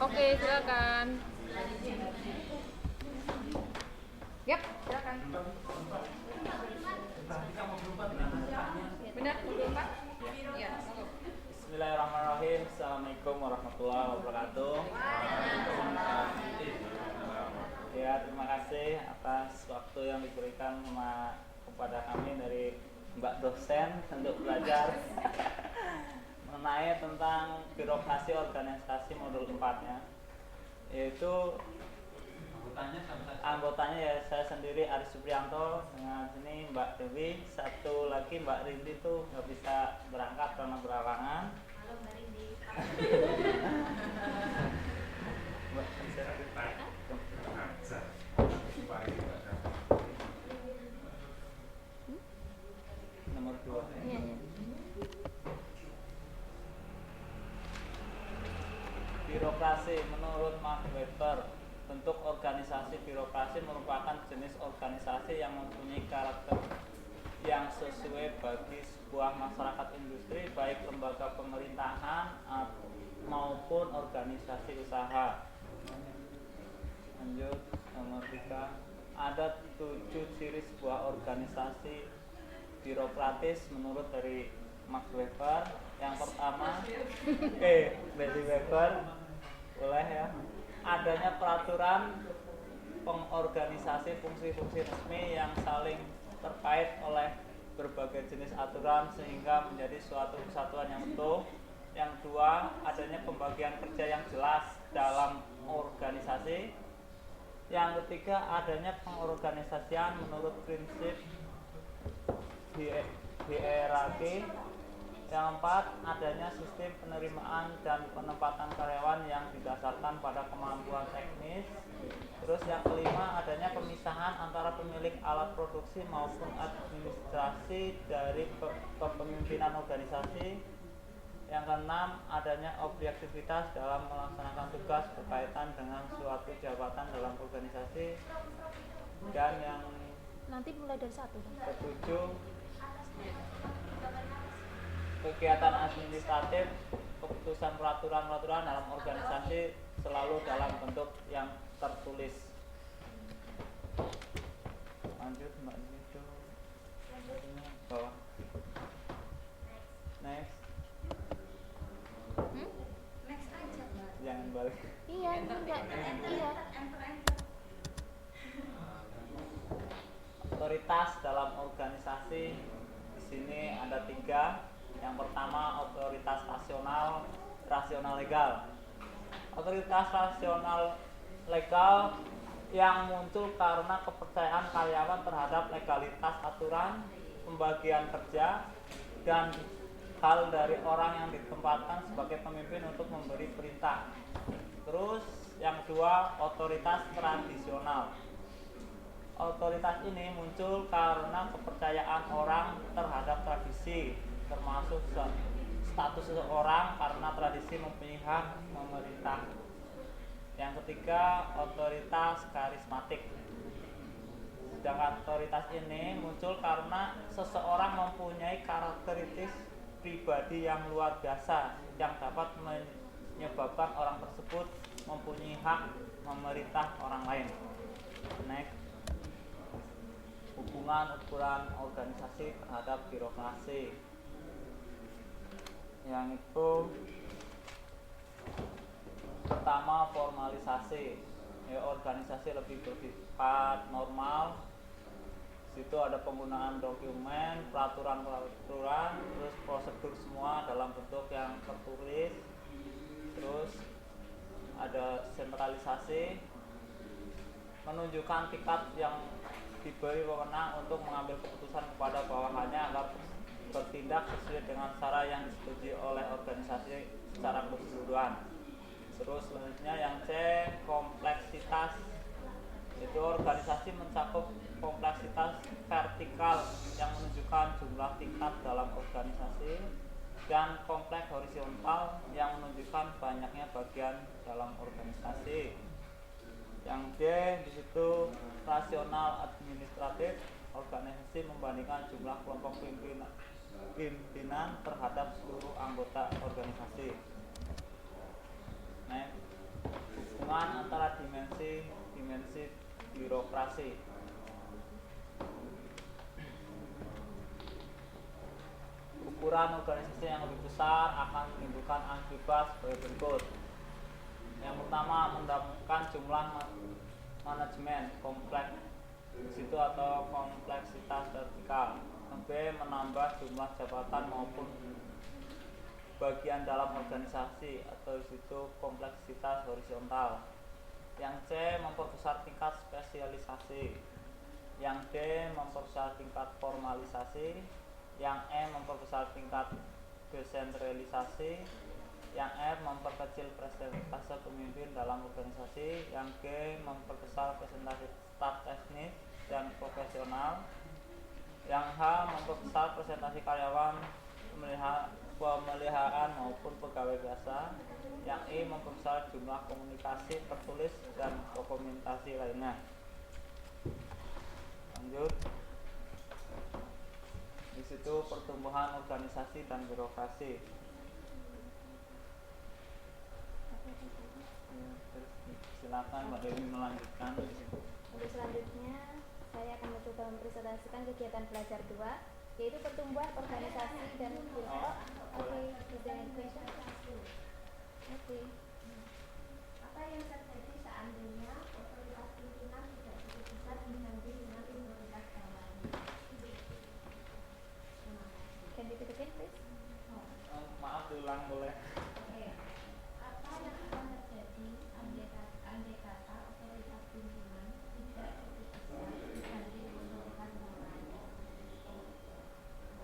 Oke, silakan. Yap, silakan. Benar, 24? Ya, monggo. Bismillahirrahmanirrahim. Assalamualaikum warahmatullahi wabarakatuh. Ya, terima kasih atas waktu yang diberikan kepada kami dari Mbak dosen untuk belajar mengenai tentang birokrasi organisasi modul 4-nya, yaitu anggotanya ya saya sendiri Aris Supriyanto, dengan sini Mbak Dewi, satu lagi Mbak Rindi tuh nggak bisa berangkat karena berhalangan. Halo Mbak Rindi. Nomor 2. Iya. Birokrasi menurut Max Weber, bentuk organisasi birokrasi merupakan jenis organisasi yang mempunyai karakter yang sesuai bagi sebuah masyarakat industri, baik lembaga pemerintahan maupun organisasi usaha. Lanjut, nomor 3. Ada 7 ciri sebuah organisasi birokratis menurut dari Max Weber. Yang pertama, Bailey Weber, boleh ya, adanya peraturan pengorganisasi fungsi-fungsi resmi yang saling terkait oleh berbagai jenis aturan sehingga menjadi suatu kesatuan yang utuh. Yang kedua, adanya pembagian kerja yang jelas dalam organisasi. Yang ketiga, adanya pengorganisasian menurut prinsip hierarki. Yang keempat, adanya sistem penerimaan dan penempatan karyawan yang didasarkan pada kemampuan teknis. Terus yang kelima, adanya pemisahan antara pemilik alat produksi maupun administrasi dari kepemimpinan organisasi. Yang keenam, adanya objektivitas dalam melaksanakan tugas berkaitan dengan suatu jabatan dalam organisasi. Dan yang Nanti mulai dari 1. ketujuh, kegiatan administratif, keputusan peraturan-peraturan dalam organisasi selalu dalam bentuk yang tertulis. Lanjut Mbak Nido, bawah. Next. Next aja Mbak. Jangan balik. Iya, ini enggak. Iya. Enter. Otoritas dalam organisasi di sini ada 3. Yang pertama, otoritas rasional legal. Otoritas rasional legal yang muncul karena kepercayaan karyawan terhadap legalitas aturan pembagian kerja dan hal dari orang yang ditempatkan sebagai pemimpin untuk memberi perintah. Terus yang kedua, otoritas tradisional. Otoritas ini muncul karena kepercayaan orang terhadap tradisi, termasuk status seseorang karena tradisi mempunyai hak memerintah. Yang ketiga, otoritas karismatik. Sedangkan otoritas ini muncul karena seseorang mempunyai karakteristik pribadi yang luar biasa yang dapat menyebabkan orang tersebut mempunyai hak memerintah orang lain. Next. Hubungan ukuran organisasi terhadap birokrasi, yang itu pertama, formalisasi. Ya, organisasi lebih bersifat normal. Situ ada penggunaan dokumen, peraturan-peraturan, terus prosedur semua dalam bentuk yang tertulis. Terus ada sentralisasi, menunjukkan tingkat yang diberi wewenang untuk mengambil keputusan kepada bawahannya agar bertindak sesuai dengan cara yang disetujui oleh organisasi secara keseluruhan. Terus selanjutnya yang C, kompleksitas. Itu organisasi mencakup kompleksitas vertikal yang menunjukkan jumlah tingkat dalam organisasi, dan kompleks horizontal yang menunjukkan banyaknya bagian dalam organisasi. Yang D di situ rasional administratif, organisasi membandingkan jumlah kelompok pimpinan terhadap seluruh anggota organisasi. Next. birokrasi. Ukuran organisasi yang lebih besar akan menimbulkan akibat sebagai berikut. Yang pertama, mendapatkan jumlah manajemen kompleks di situ atau kompleksitas vertikal. Yang B, menambah jumlah jabatan maupun bagian dalam organisasi atau di situ kompleksitas horizontal. Yang C, memperbesar tingkat spesialisasi. Yang D, memperbesar tingkat formalisasi. Yang E, memperbesar tingkat desentralisasi. Yang F, memperkecil presentase pemimpin dalam organisasi. Yang G, memperbesar presentasi staf teknis dan profesional. Yang H, memperbesar presentasi karyawan pemeliharaan maupun pegawai biasa. Yang I, memperbesar jumlah komunikasi tertulis dan dokumentasi lainnya. Lanjut. Di situ pertumbuhan organisasi dan birokrasi. Silakan Mbak Dewi melanjutkan. Untuk selanjutnya saya akan mencoba mempresentasikan kegiatan belajar 2, yaitu pertumbuhan organisasi dan Apa yang terjadi seandainya otoritas pimpinan tidak cukup besar diganti dengan otoritas bawahannya? Can you repeat again, please? Maaf diulang boleh. Apa yang akan terjadi andai kata otoritas pimpinan tidak cukup besar diganti dengan otoritas bawahannya?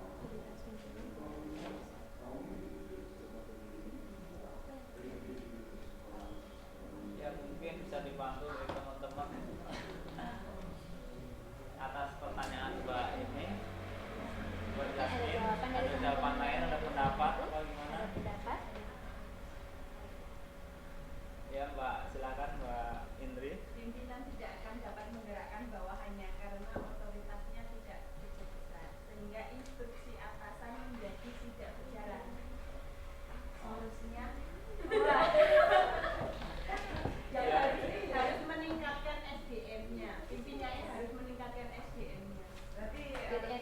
Otoritas pimpinan tidak bisa. Ya mungkin bisa dibantu dari teman-teman atas pertanyaan Mbak ini. Mbak Jasmine, ada jawaban lain, ada pendapat atau gimana? Ada pendapat? Ya Mbak, silakan Mbak Indri. Pimpinan tidak akan dapat menggerakkan bawahannya karena otoritasnya tidak cukup besar, sehingga instruksi atasan menjadi tidak berjalan. Solusinya harus meningkatkan SDM-nya. Pimpinannya harus meningkatkan SDM-nya. Berarti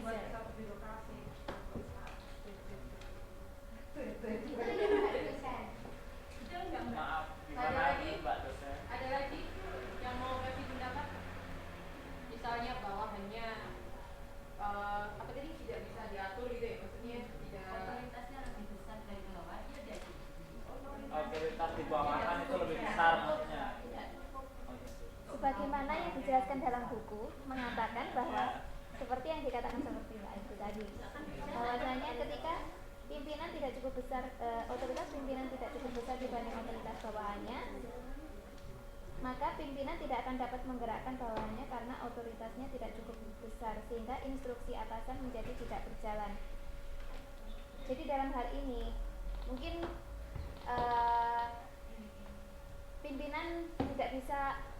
buat satu birokrasi. Itu yang nggak bisa. Betul nggak Mbak? Maaf, Ada gimana lagi? Mbak dosen? Ada lagi yang mau kasih pendapat? Misalnya bawahannya apa tadi tidak bisa diatur gitu ya, maksudnya tidak Otoritasnya lebih besar dari bawahannya jadi Otoritas di bawah kan itu lebih besar maksudnya. tidak cukup. Oh, iya. Sebagaimana yang dijelaskan dalam buku mengatakan bahwa seperti yang dikatakan seperti Mbak itu tadi, bahwasanya ketika pimpinan tidak cukup besar, otoritas pimpinan tidak cukup besar dibanding otoritas bawahannya, maka pimpinan tidak akan dapat menggerakkan bawahannya karena otoritasnya tidak cukup besar, sehingga instruksi atasan menjadi tidak berjalan. Jadi dalam hal ini mungkin pimpinan tidak bisa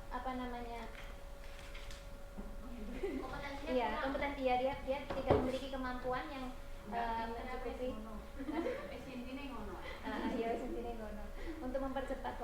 Kompetensinya iya, kurang. kompeten dia tidak memiliki kemampuan yang mencukupi intine ngono. iya, sendiri ngono untuk mempercepat